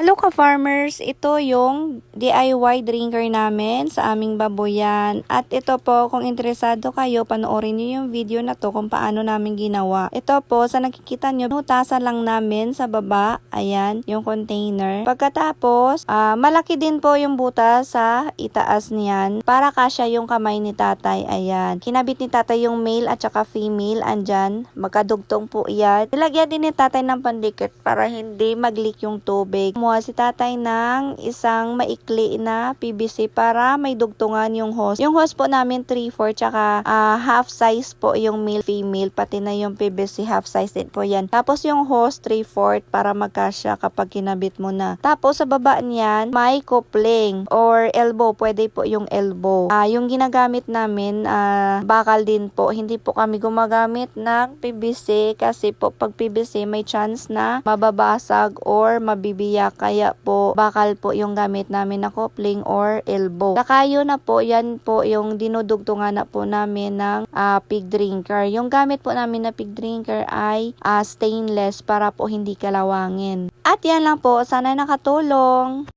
Hello ka-farmers! Ito yung DIY drinker namin sa aming baboyan. At ito po, kung interesado kayo, panoorin nyo yung video na to kung paano namin ginawa. Ito po, sa nakikita nyo, hutasan lang namin sa baba. Ayan, yung container. Pagkatapos, malaki din po yung butas sa itaas niyan. Para kasya yung kamay ni tatay. Ayan. Kinabit ni tatay yung male at saka female. Andyan. Magkadugtong po yan. Nilagyan din ni tatay ng pandikit para hindi mag-leak yung tubig. Si tatay ng isang maikli na PVC para may dugtungan yung hose. Yung hose po namin 3/4 tsaka half size po yung male female pati na yung PVC half size din po yan. Tapos yung hose 3/4 para magkasya kapag kinabit mo na. Tapos sa baba niyan may coupling or elbow, pwede po yung elbow. Yung ginagamit namin bakal din po. Hindi po kami gumagamit ng PVC kasi po pag PVC may chance na mababasag or mabibiyak. Kaya po, bakal po yung gamit namin na coupling or elbow. Sakayo na po, yan po yung dinudugtungan na po namin ng pig drinker. Yung gamit po namin na pig drinker ay stainless para po hindi kalawangin. At yan lang po, sana nakatulong.